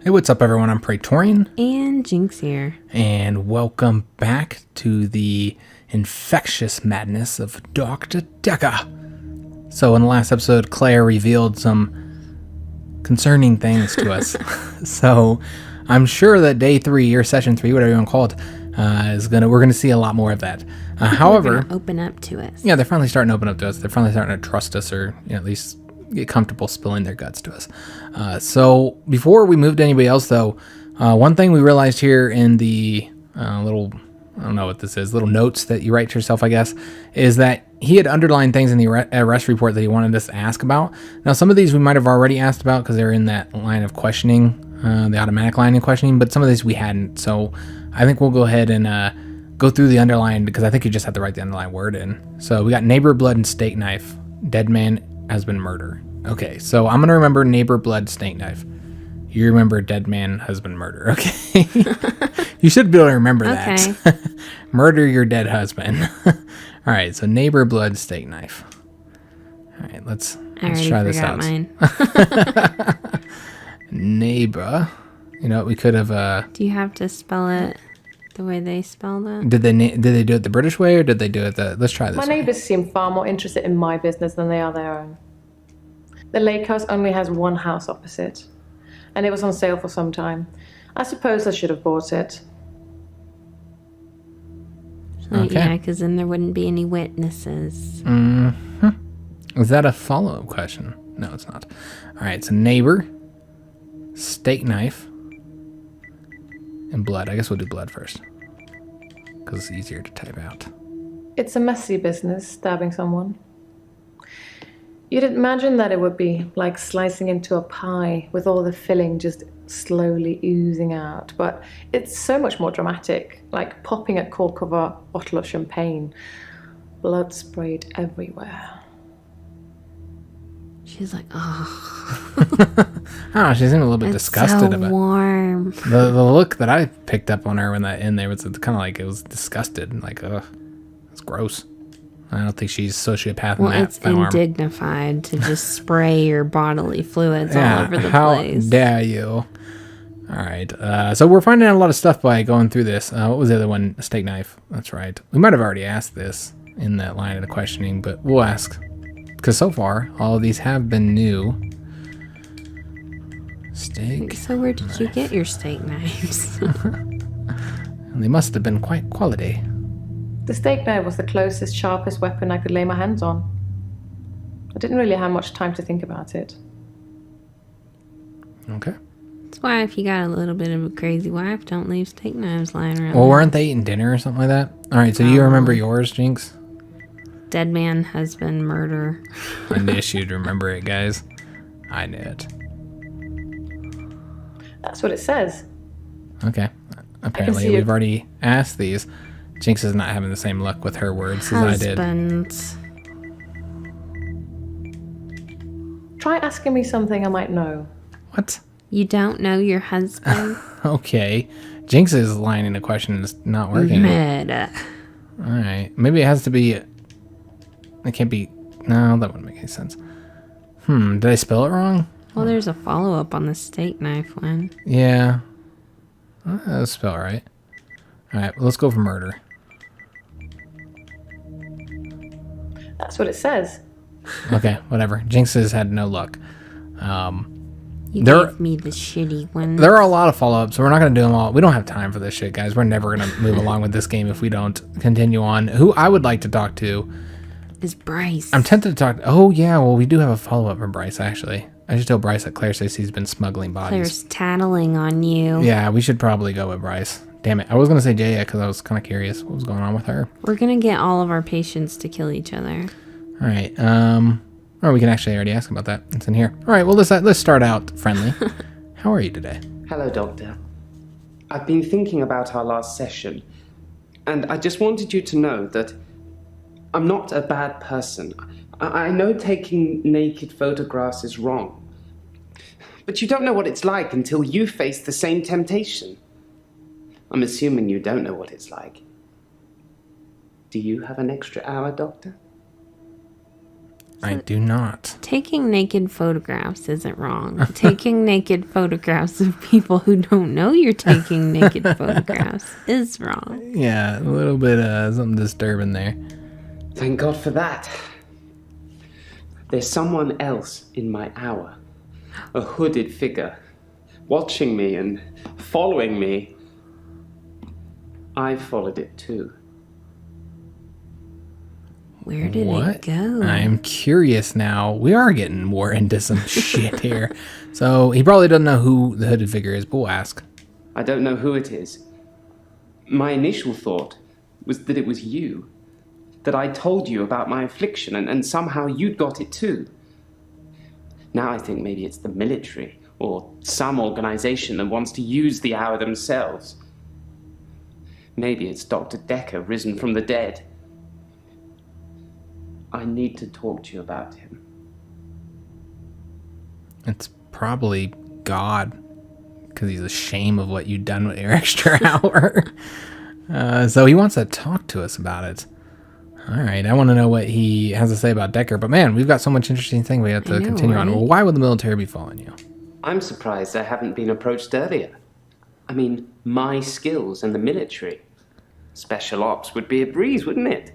Hey, what's up, everyone? I'm Praetorian. And Jynx here. And welcome back to the infectious madness of Dr. Dekker. So, in the last episode, Claire revealed some concerning things to us. So, I'm sure that day 3 or session 3, whatever you want to call it, we're gonna see a lot more of that. However, open up to us. Yeah, they're finally starting to open up to us. They're finally starting to trust us, or at least get comfortable spilling their guts to us. So before we move to anybody else, though, one thing we realized here in the little, I don't know what this is, little notes that you write to yourself, I guess, is that he had underlined things in the arrest report that he wanted us to ask about. Now, some of these we might have already asked about because they're in that line of questioning, the automatic line of questioning, but some of these we hadn't. So I think we'll go ahead and go through the underlined, because I think you just have to write the underlined word in. So we got neighbor, blood, and steak knife. Dead man, husband, murder. Okay, so I'm going to remember neighbor, blood, steak knife. You remember dead man, husband, murder. Okay. You should be able to remember that. Murder your dead husband. All right, so neighbor, blood, steak knife. All right, let's try this out. Mine. Neighbor. You know, we could have... Do you have to spell it the way they spelled it? Did they do it the British way, or did they do it the... Let's try this. My neighbours seem far more interested in my business than they are their own. The lake house only has one house opposite, and it was on sale for some time. I suppose I should have bought it. Okay. Yeah, because then there wouldn't be any witnesses. Mm-hmm. Is that a follow-up question? No, it's not. All right, so neighbor, steak knife, and blood. I guess we'll do blood first, because it's easier to type out. It's a messy business, stabbing someone. You'd imagine that it would be like slicing into a pie with all the filling just slowly oozing out, but it's so much more dramatic, like popping a cork of a bottle of champagne. Blood sprayed everywhere. She's like, oh. Oh, she seemed a little bit disgusted so about warm. The look that I picked up on her when that in there was kind of like it was disgusted, like, ugh, it's gross. I don't think she's sociopath. Well, it's undignified to just spray your bodily fluids all over the place. How dare you? All right. So we're finding out a lot of stuff by going through this. What was the other one? A steak knife. That's right. We might have already asked this in that line of the questioning, but we'll ask. Because so far, all of these have been new. Steak. So where did you get your steak knives? They must have been quite quality. The steak knife was the closest, sharpest weapon I could lay my hands on. I didn't really have much time to think about it. Okay. That's why if you got a little bit of a crazy wife, don't leave steak knives lying around. Well, weren't they eating dinner or something like that? All right, so do you remember yours, Jynx? Dead man, husband, murder. I knew you'd remember it, guys. I knew it. That's what it says. Okay. Apparently, we've already asked these. Jynx is not having the same luck with her words as I did. Try asking me something I might know. What? You don't know your husband? Okay. Jynx's line in the question is not working. Meta. All right. Maybe it has to be... It can't be... No, that wouldn't make any sense. Did I spell it wrong? Well, there's a follow-up on the steak knife one. Yeah. That's spelled right. All right, well, let's go for murder. That's what it says. Okay, whatever. Jynx has had no luck. You gave me the shitty one. There are a lot of follow-ups, so we're not going to do them all. We don't have time for this shit, guys. We're never going to move along with this game if we don't continue on. Who I would like to talk to is Bryce. I'm tempted to talk... Oh, yeah, well, we do have a follow-up from Bryce, actually. I should tell Bryce that Claire says he's been smuggling bodies. Claire's tattling on you. Yeah, we should probably go with Bryce. Damn it. I was going to say Jaya because I was kind of curious what was going on with her. We're going to get all of our patients to kill each other. All right. Or we can actually already ask about that. It's in here. All right. Well, let's start out friendly. How are you today? Hello, Doctor. I've been thinking about our last session, and I just wanted you to know that I'm not a bad person. I know taking naked photographs is wrong, but you don't know what it's like until you face the same temptation. I'm assuming you don't know what it's like. Do you have an extra hour, Doctor? I do not. Taking naked photographs isn't wrong. Taking naked photographs of people who don't know you're taking naked photographs is wrong. Yeah, a little bit something disturbing there. Thank God for that. There's someone else in my hour. A hooded figure. Watching me and following me. I followed it too. Where did What? it go? I'm curious now. We are getting more into some shit here. So he probably doesn't know who the hooded figure is, but we'll ask. I don't know who it is. My initial thought was that it was you. That I told you about my affliction and somehow you'd got it too. Now I think maybe it's the military or some organization that wants to use the hour themselves. Maybe it's Dr. Dekker risen from the dead. I need to talk to you about him. It's probably God, because he's ashamed of what you've done with your extra hour. So he wants to talk to us about it. All right, I want to know what he has to say about Dekker. But man, we've got so much interesting thing we have to continue on. Well, why would the military be following you? I'm surprised I haven't been approached earlier. I mean, my skills in the military. Special ops would be a breeze, wouldn't it?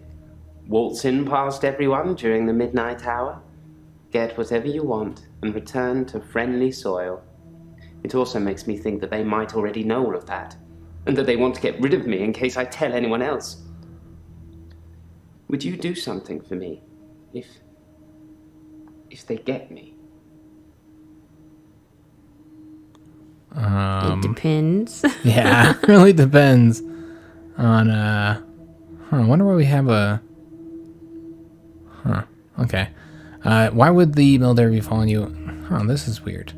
Waltz in past everyone during the midnight hour, get whatever you want, and return to friendly soil. It also makes me think that they might already know all of that, and that they want to get rid of me in case I tell anyone else. Would you do something for me, if they get me? It depends. Yeah, it really depends on, I wonder why we have a, okay. Why would the military be following you? This is weird.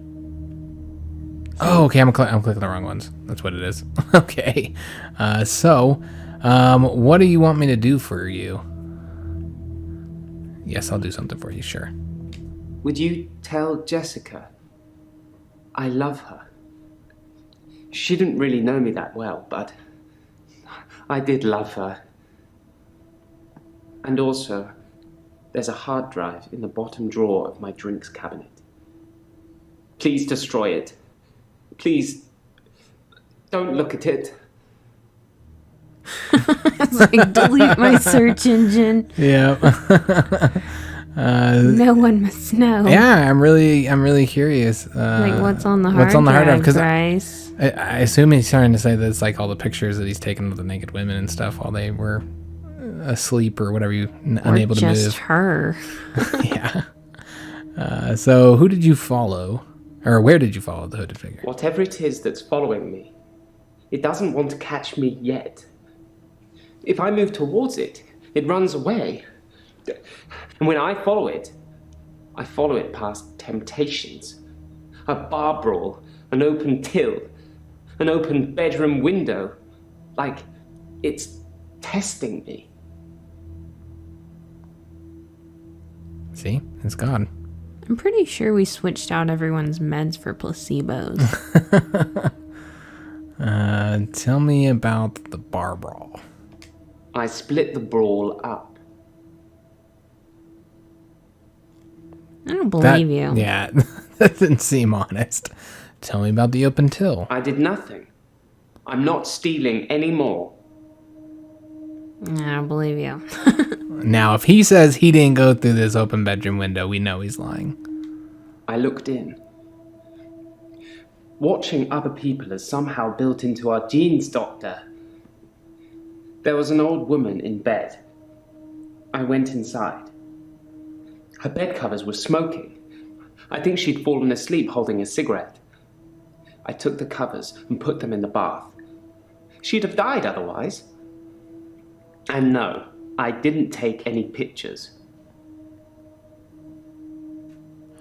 Oh, okay, I'm clicking the wrong ones. That's what it is. Okay. What do you want me to do for you? Yes, I'll do something for you, sure. Would you tell Jessica I love her? She didn't really know me that well, but I did love her. And also, there's a hard drive in the bottom drawer of my drinks cabinet. Please destroy it. Please, don't look at it. It's like, delete my search engine. Yeah. No one must know. Yeah, I'm really curious. Like, what's on the hard drive, Because Bryce? I assume he's trying to say that it's like all the pictures that he's taken of the naked women and stuff while they were asleep or whatever, unable to move. Just her. Yeah. So who did you follow? Or where did you follow the hooded figure? Whatever it is that's following me, it doesn't want to catch me yet. If I move towards it, it runs away. And when I follow it past temptations. A bar brawl, an open till, an open bedroom window. Like it's testing me. See? It's God. I'm pretty sure we switched out everyone's meds for placebos. Tell me about the bar brawl. I split the brawl up. I don't believe you. Yeah, that didn't seem honest. Tell me about the open till. I did nothing. I'm not stealing anymore. I don't believe you. Now, if he says he didn't go through this open bedroom window, we know he's lying. I looked in. Watching other people is somehow built into our genes, Doctor. There was an old woman in bed. I went inside. Her bed covers were smoking. I think she'd fallen asleep holding a cigarette. I took the covers and put them in the bath. She'd have died otherwise. And no, I didn't take any pictures.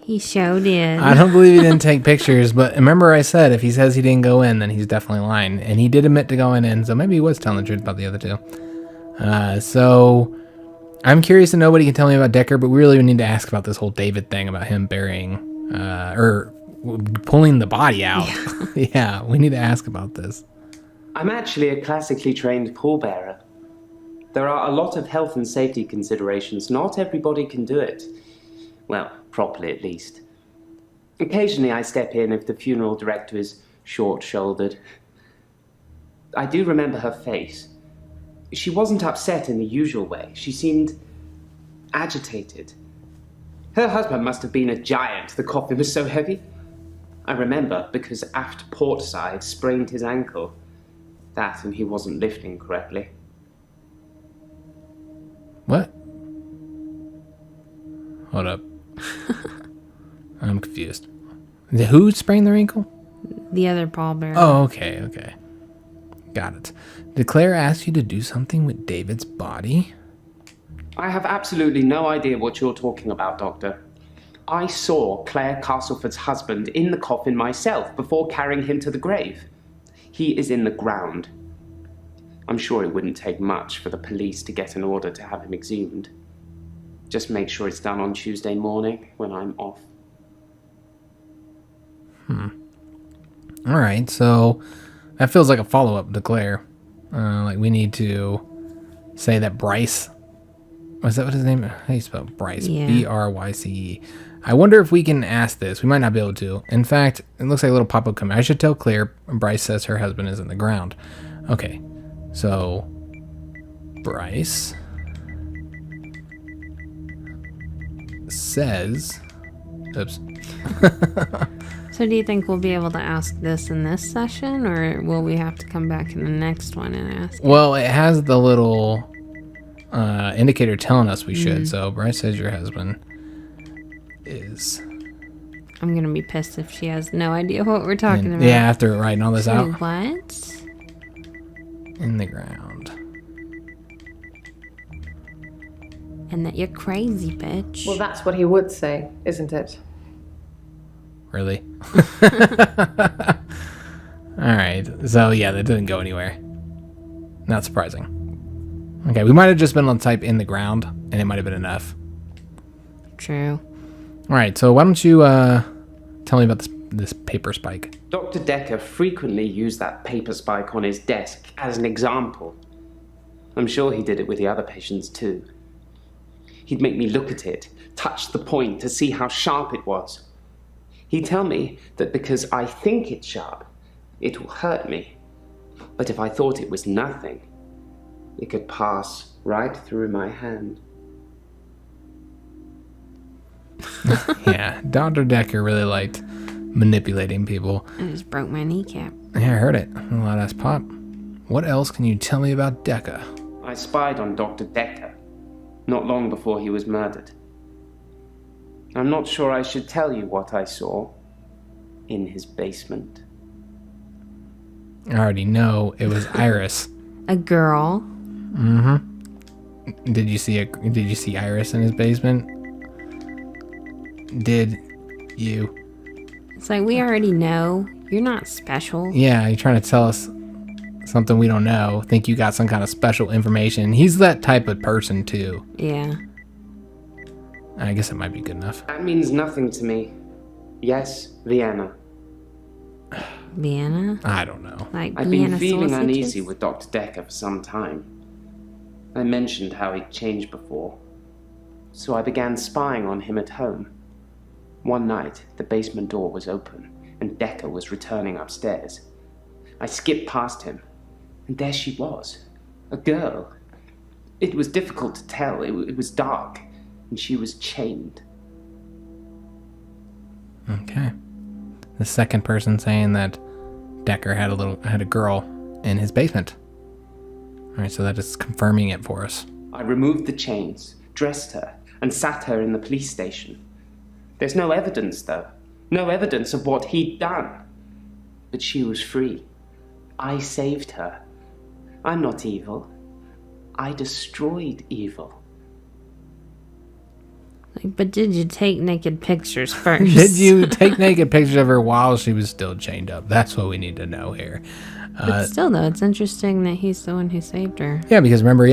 He showed it. I don't believe he didn't take pictures, but remember I said if he says he didn't go in, then he's definitely lying. And he did admit to going in, so maybe he was telling the truth about the other two. So I'm curious to know what he can tell me about Dekker, but we really need to ask about this whole David thing about him burying, or pulling the body out. Yeah, we need to ask about this. I'm actually a classically trained pallbearer. There are a lot of health and safety considerations. Not everybody can do it. Well, properly at least. Occasionally I step in if the funeral director is short-shouldered. I do remember her face. She wasn't upset in the usual way. She seemed agitated. Her husband must have been a giant. The coffin was so heavy. I remember because aft port side sprained his ankle. That and he wasn't lifting correctly. What? Hold up. I'm confused. Who sprained their ankle? The other pallbearer. Oh, okay. Got it. Did Claire ask you to do something with David's body? I have absolutely no idea what you're talking about, Doctor. I saw Claire Castleford's husband in the coffin myself before carrying him to the grave. He is in the ground. I'm sure it wouldn't take much for the police to get an order to have him exhumed. Just make sure it's done on Tuesday morning when I'm off. All right, so that feels like a follow-up to Claire. Like we need to say that Bryce... Was that what his name is? How do you spell Bryce? Yeah. Bryce. I wonder if we can ask this. We might not be able to. In fact, it looks like a little pop-up coming. I should tell Claire. Bryce says her husband is in the ground. Okay, so Bryce says... Oops. So do you think we'll be able to ask this in this session, or will we have to come back in the next one and ask? Well, it has the little indicator telling us we should. So Bryce says your husband is... I'm going to be pissed if she has no idea what we're talking about. Yeah, after writing all this So out. what? In the ground. And that you're crazy, bitch. Well, that's what he would say, isn't it? Really? Alright, so yeah, that didn't go anywhere. Not surprising. Okay, we might have just been able to type in the ground, and it might have been enough. True. Alright, so why don't you tell me about this paper spike? Dr. Dekker frequently used that paper spike on his desk as an example. I'm sure he did it with the other patients too. He'd make me look at it, touch the point to see how sharp it was. He'd tell me that because I think it's sharp, it will hurt me. But if I thought it was nothing, it could pass right through my hand. Yeah, Dr. Dekker really liked manipulating people. I just broke my kneecap. Yeah, I heard it. A lot of pop. What else can you tell me about Dekker? I spied on Dr. Dekker, not long before he was murdered. I'm not sure I should tell you what I saw in his basement. I already know it was Iris. A girl. Did you see Iris in his basement? Did you? It's like, we already know. You're not special. Yeah, you're trying to tell us something we don't know. Think you got some kind of special information. He's that type of person too. Yeah. I guess it might be good enough. That means nothing to me. Yes, Vienna. Vienna? I don't know. Like I've Vienna been feeling sausages? uneasy with Dr. Dekker for some time. I mentioned how he'd changed before, so I began spying on him at home. One night, the basement door was open, and Dekker was returning upstairs. I skipped past him, and there she was, a girl. It was difficult to tell. It was dark, and she was chained. Okay. The second person saying that Dekker had a girl in his basement. All right, so that is confirming it for us. I removed the chains, dressed her, and sat her in the police station. There's no evidence, though. No evidence of what he'd done. But she was free. I saved her. I'm not evil. I destroyed evil. Like, but did you take naked pictures first? Did you take naked pictures of her while she was still chained up? That's what we need to know here. But still, though, it's interesting that he's the one who saved her. Yeah, because remember, he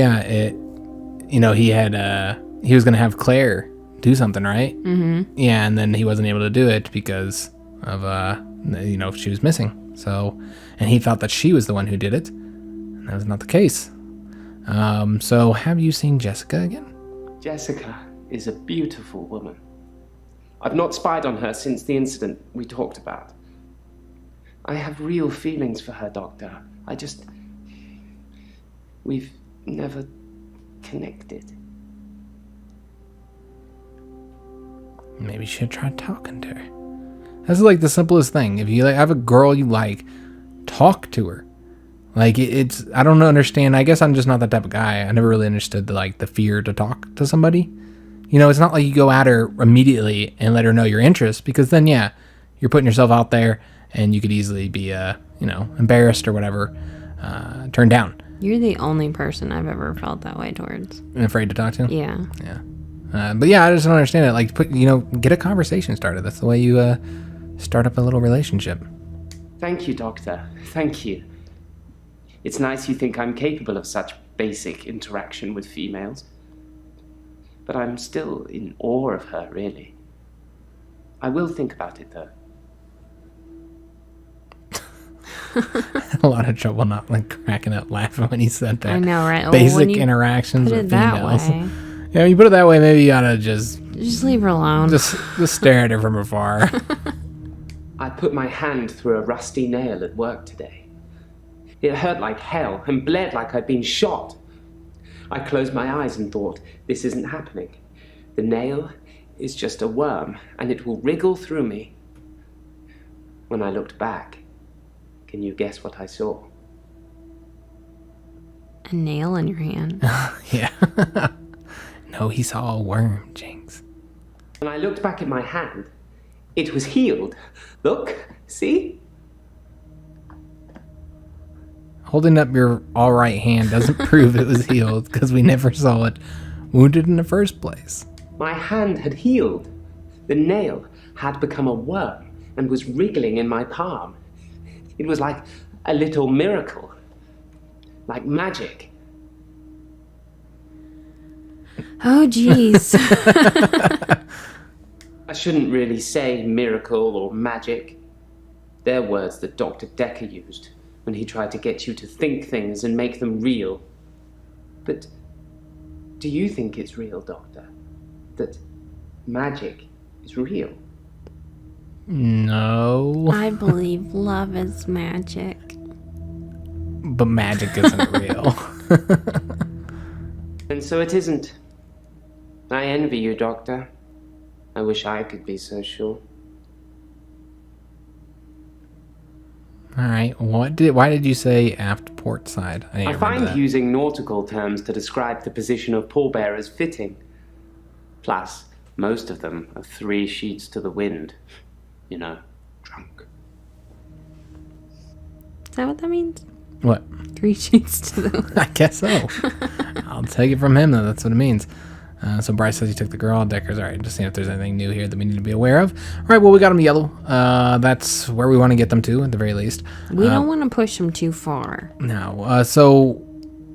was going to have Claire do something, right? Mm-hmm. Yeah, and then he wasn't able to do it because of, she was missing. So, and he thought that she was the one who did it. And that was not the case. So have you seen Jessica again? Jessica is a beautiful woman. I've not spied on her since the incident we talked about. I have real feelings for her, Doctor. We've never connected. Maybe you should try talking to her. That's like the simplest thing. If you have a girl you like, talk to her. Like it's, I don't understand. I guess I'm just not that type of guy. I never really understood the fear to talk to somebody. It's not like you go at her immediately and let her know your interest, because then you're putting yourself out there and you could easily be embarrassed or whatever, turned down. You're the only person I've ever felt that way towards. And afraid to talk to? Yeah. But I just don't understand it. Like, get a conversation started. That's the way you start up a little relationship. Thank you, Doctor. Thank you. It's nice you think I'm capable of such basic interaction with females. But I'm still in awe of her, really. I will think about it, though. A lot of trouble not cracking up laughing when he said that. I know, right? Basic interactions with females. Way. Yeah, when you put it that way, maybe you ought to just leave her alone. Just stare at her from afar. I put my hand through a rusty nail at work today. It hurt like hell and bled like I'd been shot. I closed my eyes and thought, this isn't happening. The nail is just a worm, and it will wriggle through me. When I looked back, can you guess what I saw? A nail in your hand. Yeah. No, he saw a worm, Jynx. When I looked back at my hand, it was healed. Look, see? Holding up your all right hand doesn't prove it was healed, because we never saw it wounded in the first place. My hand had healed. The nail had become a worm and was wriggling in my palm. It was like a little miracle. Like magic. Oh, jeez. I shouldn't really say miracle or magic. They're words that Dr. Dekker used when he tried to get you to think things and make them real. But do you think it's real, Doctor? That magic is real? No. I believe love is magic. But magic isn't real. And so it isn't. I envy you, Doctor. I wish I could be so sure. All right. Why did you say aft port side? I find using nautical terms to describe the position of pallbearers fitting. Plus, most of them are 3 sheets to the wind. Drunk. Is that what that means? What? 3 sheets to the wind. I guess so. I'll take it from him, though. That's what it means. So Bryce says he took the girl. Dekker's all right. Just seeing if there's anything new here that we need to be aware of. All right, well, we got them yellow. That's where we want to get them to, at the very least. We don't want to push them too far. No. So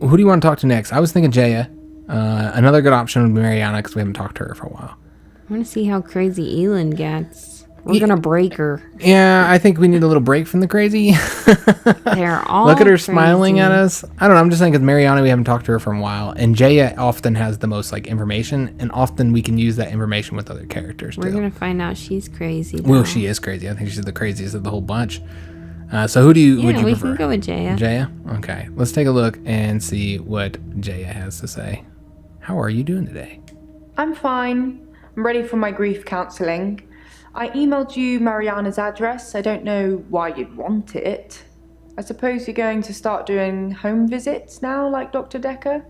who do you want to talk to next? I was thinking Jaya. Another good option would be Mariana, because we haven't talked to her for a while. I want to see how crazy Elin gets. We're going to break her. Yeah, I think we need a little break from the crazy. They're all Look at her crazy. smiling at us. I don't know. I'm just saying, because Mariana, we haven't talked to her for a while. And Jaya often has the most information. And often we can use that information with other characters, We're too. going to find out she's crazy. Well, she is crazy. I think she's the craziest of the whole bunch. So would you we prefer? can go with Jaya. Jaya? Okay. Let's take a look and see what Jaya has to say. How are you doing today? I'm fine. I'm ready for my grief counselling. I emailed you Mariana's address. I don't know why you'd want it. I suppose you're going to start doing home visits now, like Dr. Dekker?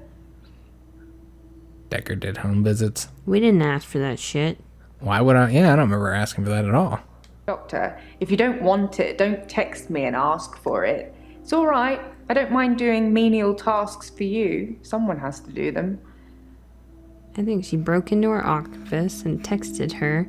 Dekker did home visits. We didn't ask for that shit. Why would I? Yeah, I don't remember asking for that at all. Doctor, if you don't want it, don't text me and ask for it. It's all right. I don't mind doing menial tasks for you. Someone has to do them. I think she broke into her office and texted her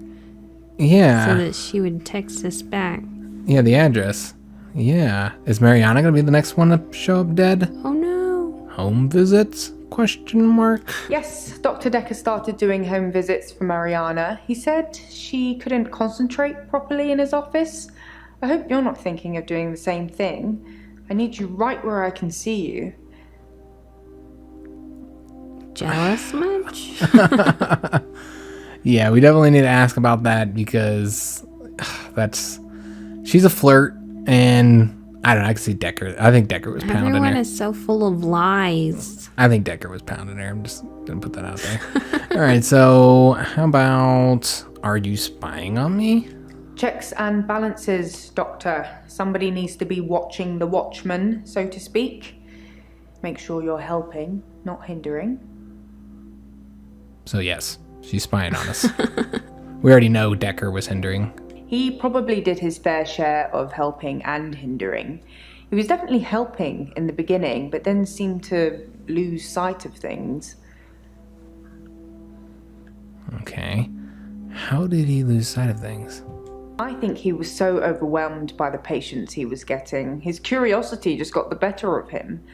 Yeah. so that she would text us back. Yeah, the address. Yeah. Is Mariana going to be the next one to show up dead? Oh no. Home visits? Question mark. Yes, Dr. Dekker started doing home visits for Mariana. He said she couldn't concentrate properly in his office. I hope you're not thinking of doing the same thing. I need you right where I can see you. Jealous much? Yeah, we definitely need to ask about that because she's a flirt, and I don't know. I can see Dekker. I think Dekker was pounding Everyone her. is so full of lies. I think Dekker was pounding her. I'm just gonna put that out there. All right. So how about, are you spying on me? Checks and balances, Doctor. Somebody needs to be watching the watchman, so to speak. Make sure you're helping, not hindering. So yes, she's spying on us. We already know Dekker was hindering. He probably did his fair share of helping and hindering. He was definitely helping in the beginning, but then seemed to lose sight of things. Okay. How did he lose sight of things? I think he was so overwhelmed by the patients he was getting. His curiosity just got the better of him.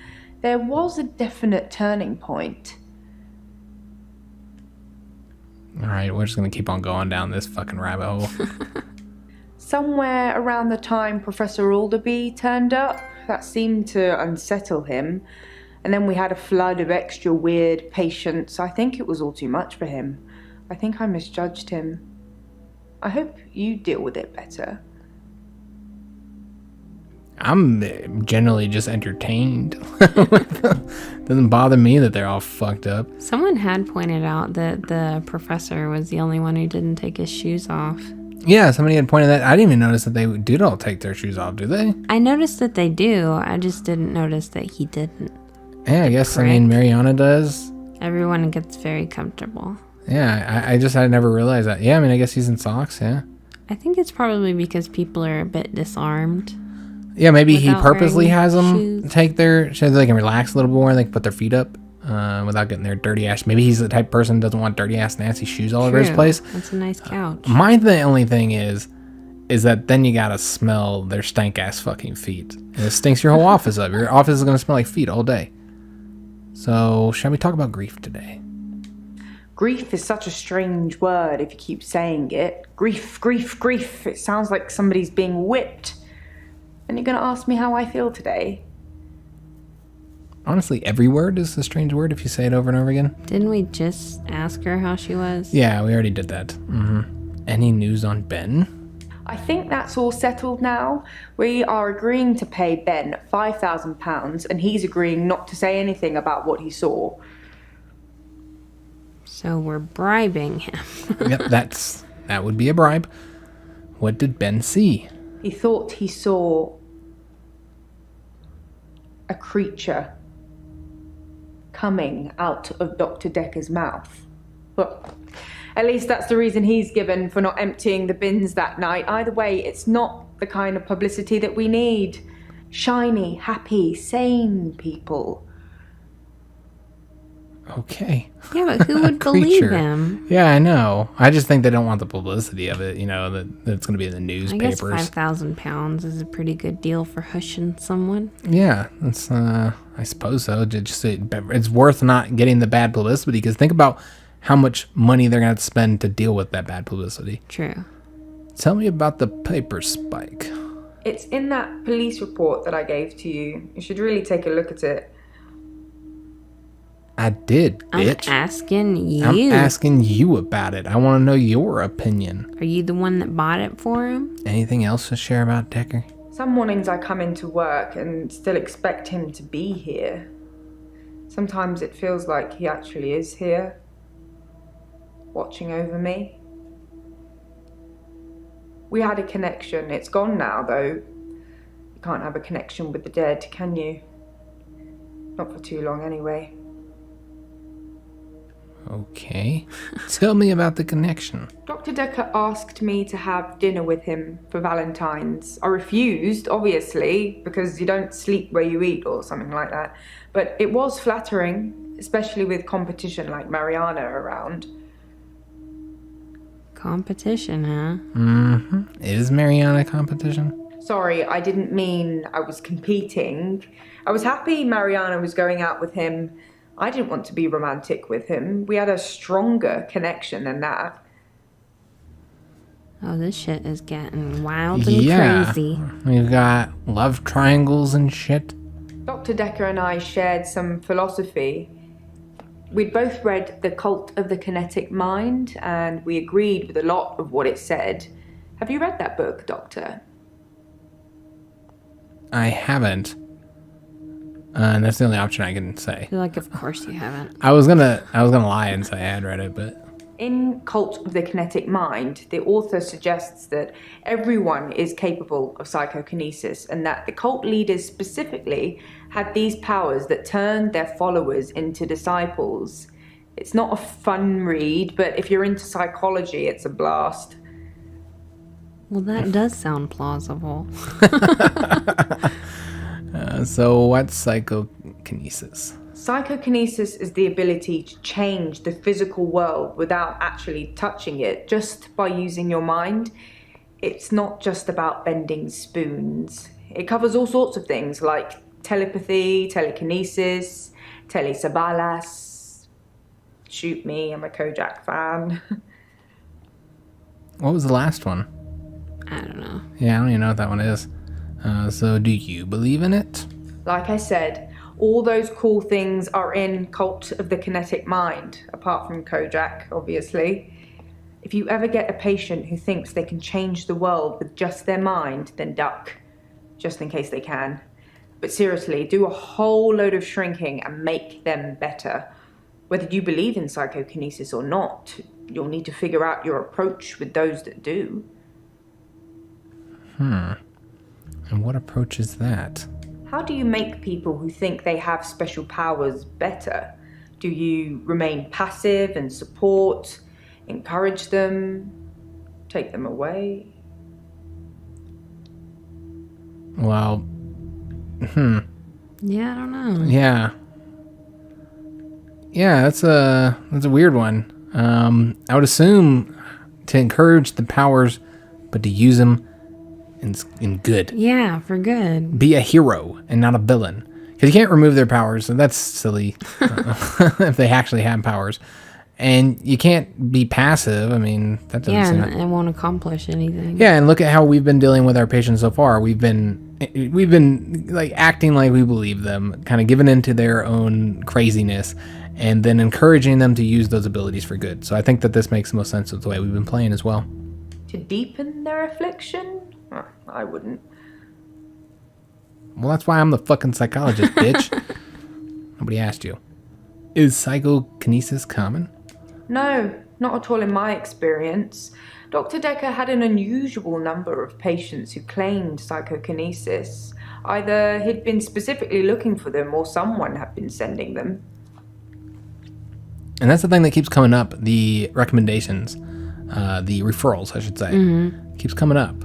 There was a definite turning point. All right, we're just gonna keep on going down this fucking rabbit hole. Somewhere around the time Professor Alderby turned up, that seemed to unsettle him. And then we had a flood of extra weird patients. I think it was all too much for him. I think I misjudged him. I hope you deal with it better. I'm generally just entertained. Doesn't bother me that they're all fucked up. Someone had pointed out that the professor was the only one who didn't take his shoes off. Yeah, somebody had pointed that. I didn't even notice that they do all take their shoes off, do they? I noticed that they do. I just didn't notice that he didn't. Yeah, I guess, Mariana does. Everyone gets very comfortable. Yeah, I never realized that. Yeah, I mean, I guess he's in socks, yeah. I think it's probably because people are a bit disarmed. Yeah, maybe he Without purposely wearing has them shoes. take their, so they can relax a little more and they can put their feet up without getting their dirty ass. Maybe he's the type of person who doesn't want dirty ass nasty shoes all over his True. place. That's a nice couch. The only thing is that then you gotta smell their stank ass fucking feet. And it stinks your whole office up. Your office is gonna smell like feet all day. So, shall we talk about grief today? Grief is such a strange word if you keep saying it. Grief, grief, grief. It sounds like somebody's being whipped. And you're going to ask me how I feel today? Honestly, every word is a strange word if you say it over and over again. Didn't we just ask her how she was? Yeah, we already did that. Any news on Ben? I think that's all settled now. We are agreeing to pay Ben £5,000 and he's agreeing not to say anything about what he saw. So we're bribing him. Yep, that would be a bribe. What did Ben see? He thought he saw a creature coming out of Dr. Dekker's mouth. Well, at least that's the reason he's given for not emptying the bins that night. Either way, it's not the kind of publicity that we need. Shiny, happy, sane people. Okay. Yeah, but who would believe him? Yeah, I know. I just think they don't want the publicity of it, that it's going to be in the I guess newspapers. £5,000 is a pretty good deal for hushing someone. Yeah, that's, I suppose so. It's worth not getting the bad publicity because think about how much money they're going to have to spend to deal with that bad publicity. True. Tell me about the paper spike. It's in that police report that I gave to you. You should really take a look at it. I did, bitch. I'm asking you. I'm asking you about it. I want to know your opinion. Are you the one that bought it for him? Anything else to share about Dekker? Some mornings I come into work and still expect him to be here. Sometimes it feels like he actually is here, watching over me. We had a connection. It's gone now, though. You can't have a connection with the dead, can you? Not for too long, anyway. Okay. Tell me about the connection. Dr. Dekker asked me to have dinner with him for Valentine's. I refused, obviously, because you don't sleep where you eat or something like that. But it was flattering, especially with competition like Mariana around. Competition, huh? Mm-hmm. Is Mariana competition? Sorry, I didn't mean I was competing. I was happy Mariana was going out with him. I didn't want to be romantic with him. We had a stronger connection than that. Oh, this shit is getting wild and crazy. We've got love triangles and shit. Dr. Dekker and I shared some philosophy. We'd both read The Cult of the Kinetic Mind, and we agreed with a lot of what it said. Have you read that book, Doctor? I haven't. And that's the only option I can say. I feel like, of course you haven't. I was gonna lie and say I had read it, but In Cult of the Kinetic Mind, the author suggests that everyone is capable of psychokinesis and that the cult leaders specifically had these powers that turned their followers into disciples. It's not a fun read, but if you're into psychology, it's a blast. Well, that does sound plausible. so what's psychokinesis? Psychokinesis is the ability to change the physical world without actually touching it, just by using your mind. It's not just about bending spoons. It covers all sorts of things like telepathy, telekinesis, telesabalas. Shoot me, I'm a Kojak fan. What was the last one? I don't know. Yeah, I don't even know what that one is. So do you believe in it? Like I said, all those cool things are in Cult of the Kinetic Mind, apart from Kojak, obviously. If you ever get a patient who thinks they can change the world with just their mind, then duck, just in case they can. But seriously, do a whole load of shrinking and make them better. Whether you believe in psychokinesis or not, you'll need to figure out your approach with those that do. And what approach is that? How do you make people who think they have special powers better? Do you remain passive and support, encourage them, take them away? Well, Yeah, I don't know. yeah. Yeah, that's a weird one. I would assume to encourage the powers, but to use them in good. Yeah, for good. Be a hero and not a villain. Because you can't remove their powers, and that's silly if they actually have powers. And you can't be passive. I mean, that doesn't Yeah, seem and it won't accomplish anything. Yeah, and look at how we've been dealing with our patients so far. We've been like acting like we believe them, kind of giving into their own craziness, and then encouraging them to use those abilities for good. So I think that this makes the most sense with the way we've been playing as well. To deepen their affliction? I wouldn't. Well, that's why I'm the fucking psychologist, bitch. Nobody asked you. Is psychokinesis common? No, not at all in my experience. Dr. Dekker had an unusual number of patients who claimed psychokinesis. Either he'd been specifically looking for them or someone had been sending them. And that's the thing that keeps coming up, the recommendations, the referrals, I should say, keeps coming up.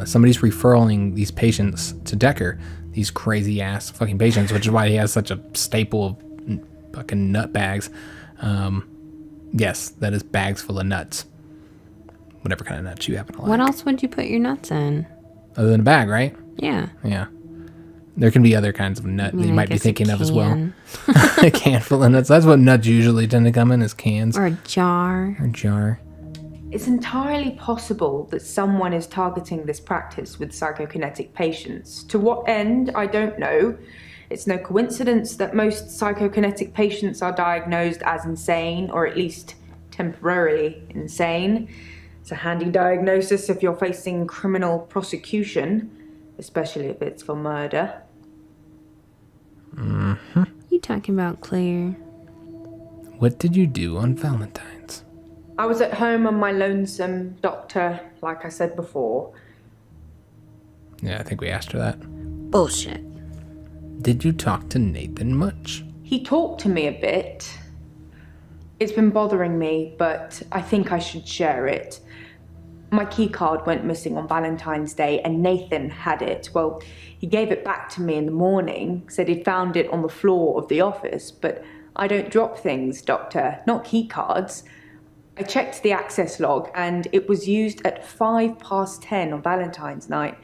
Somebody's referring these patients to Dekker, these crazy ass fucking patients, which is why he has such a staple of fucking nut bags. Yes, that is bags full of nuts. Whatever kind of nuts you happen to like. What else would you put your nuts in? Other than a bag, right? Yeah. Yeah. There can be other kinds of nut I that mean, you I might be guess a thinking of as well. can. A can full of nuts. That's what nuts usually tend to come in, is cans Or a jar. or jar. It's entirely possible that someone is targeting this practice with psychokinetic patients. To what end, I don't know. It's no coincidence that most psychokinetic patients are diagnosed as insane, or at least temporarily insane. It's a handy diagnosis if you're facing criminal prosecution, especially if it's for murder. You talking about Claire? What did you do on Valentine's? I was at home on my lonesome, Doctor, like I said before. Yeah, I think we asked her that. Bullshit. Did you talk to Nathan much? He talked to me a bit. It's been bothering me, but I think I should share it. My key card went missing on Valentine's Day and Nathan had it. Well, he gave it back to me in the morning, said he'd found it on the floor of the office, but I don't drop things, Doctor, not key cards. I checked the access log and it was used at 10:05 on Valentine's night.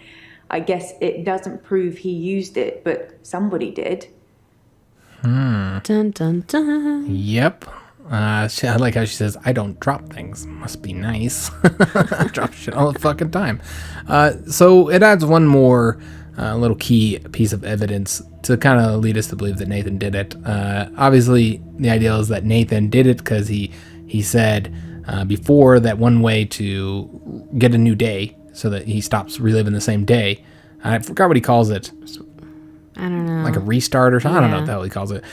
I guess it doesn't prove he used it, but somebody did. Dun dun dun. Yep. I like how she says, I don't drop things. Must be nice. I drop shit all the fucking time. So it adds one more a little key piece of evidence to kind of lead us to believe that Nathan did it. Obviously, the idea is that Nathan did it because he said before that one way to get a new day so that he stops reliving the same day. I forgot what he calls it. I don't know. Like a restart or something. I don't know what the hell he calls it.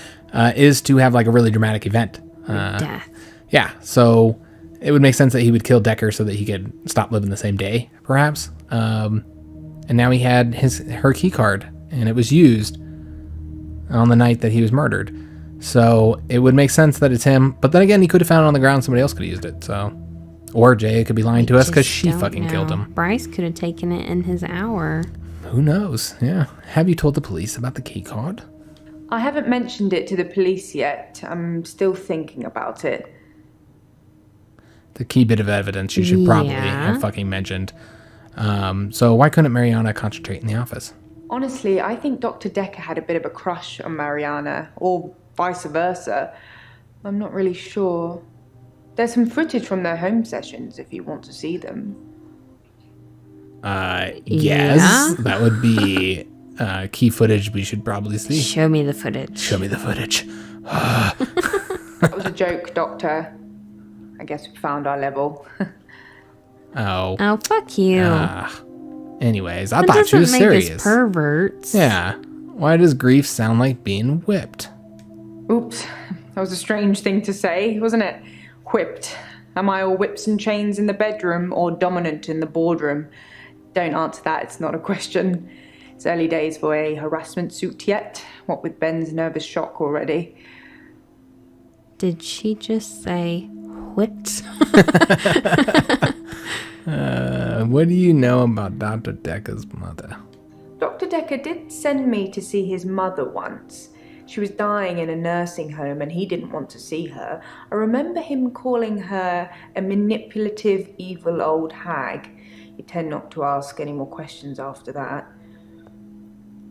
Is to have like a really dramatic event. Death. Yeah, so it would make sense that he would kill Dekker so that he could stop living the same day, perhaps. And now he had her key card, and it was used on the night that he was murdered. So it would make sense that it's him. But then again, he could have found it on the ground. Somebody else could have used it. So, or Jaya could be lying to us because she fucking killed him. Bryce could have taken it in his hour. Who knows? Yeah. Have you told the police about the key card? I haven't mentioned it to the police yet. I'm still thinking about it. The key bit of evidence you should probably have fucking mentioned. So why couldn't Mariana concentrate in the office? Honestly, I think Dr. Dekker had a bit of a crush on Mariana, or vice versa. I'm not really sure. There's some footage from their home sessions if you want to see them. Yes. That would be key footage we should probably see. Show me the footage. Show me the footage. That was a joke, Doctor. I guess we found our level. Oh, fuck you. Anyways, I thought she was serious. Us perverts. Yeah. Why does grief sound like being whipped? Oops. That was a strange thing to say, wasn't it? Whipped. Am I all whips and chains in the bedroom or dominant in the boardroom? Don't answer that, it's not a question. It's early days for a harassment suit yet, what with Ben's nervous shock already. Did she just say whipped? What do you know about Dr. Dekker's mother? Dr. Dekker did send me to see his mother once. She was dying in a nursing home and he didn't want to see her. I remember him calling her a manipulative, evil old hag. You tend not to ask any more questions after that.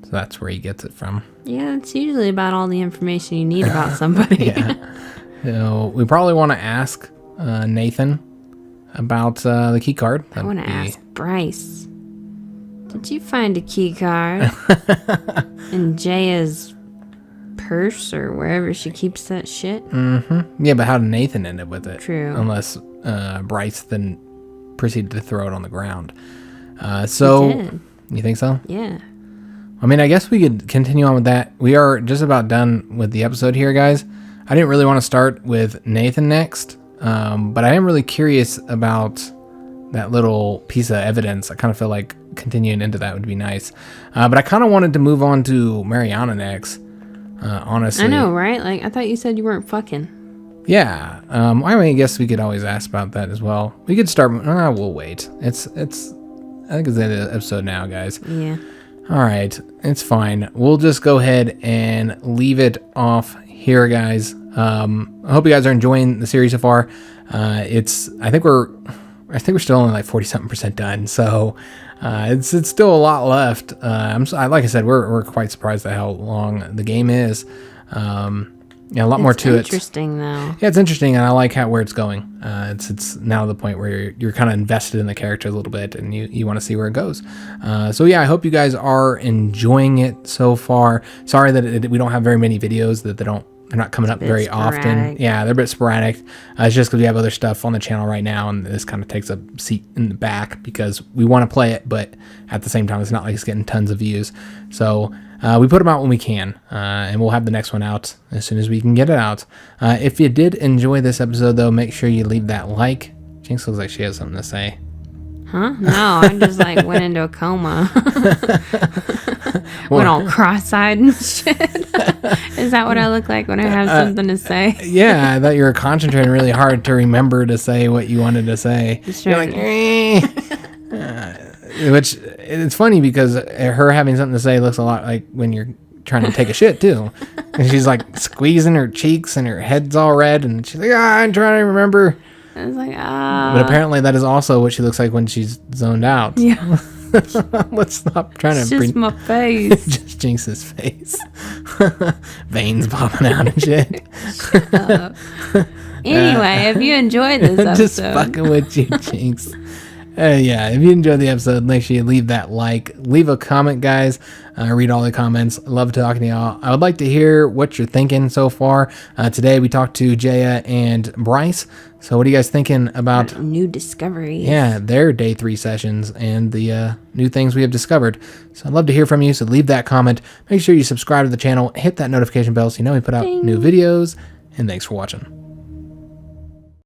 So that's where he gets it from. Yeah, it's usually about all the information you need about somebody. Yeah. So we probably want to ask Nathan about the key card. I want to ask Bryce. Did you find a key card in Jaya's purse or wherever she keeps that shit? Mm-hmm. Yeah, but how did Nathan end up with it? True. Unless Bryce then proceeded to throw it on the ground. So, He did. You think so? Yeah. I mean, I guess we could continue on with that. We are just about done with the episode here, guys. I didn't really want to start with Nathan next, but I am really curious about that little piece of evidence. I kind of feel like continuing into that would be nice. But I kind of wanted to move on to Mariana next, honestly. I know, right? Like, I thought you said you weren't fucking. Yeah. I mean, I guess we could always ask about that as well. We could start. We'll wait. I think it's the end of the episode now, guys. Yeah. All right. It's fine. We'll just go ahead and leave it off here, guys. I hope you guys are enjoying the series so far. I think we're still only like 40-something% done. So, it's still a lot left. Like I said, we're quite surprised at how long the game is. Yeah, a lot more to it. It's interesting, though. Yeah, it's interesting, and I like where it's going. It's now the point where you're kind of invested in the character a little bit, and you want to see where it goes. So yeah, I hope you guys are enjoying it so far. Sorry that we don't have very many videos, that they're not coming up very often. Yeah, they're a bit sporadic. It's just because we have other stuff on the channel right now, and this kind of takes a seat in the back because we want to play it, but at the same time, it's not like it's getting tons of views. So we put them out when we can, and we'll have the next one out as soon as we can get it out. If you did enjoy this episode, though, make sure you leave that like. Jinx looks like she has something to say. Huh? No, I just went into a coma. Went all cross-eyed and shit. Is that what I look like when I have something to say? Yeah, I thought you were concentrating really hard to remember to say what you wanted to say. You're like, which it's funny because her having something to say looks a lot like when you're trying to take a shit too. And she's like squeezing her cheeks and her head's all red, and she's like, I'm trying to remember. I was like, But apparently that is also what she looks like when she's zoned out. Yeah. Let's stop trying it's to just my face. just Jinx's face. Veins popping out and shit. Anyway, if you enjoyed this episode. Just fucking with you, Jinx. Yeah, if you enjoyed the episode, make sure you leave that like, leave a comment, guys. I read all the comments. I love talking to y'all. I would like to hear what you're thinking so far. Today we talked to Jaya and Bryce. So what are you guys thinking about New discoveries. yeah, their day 3 sessions and the new things we have discovered? So I'd love to hear from you. So leave that comment. Make sure you subscribe to the channel, hit that notification bell so you know we put out new videos. And thanks for watching.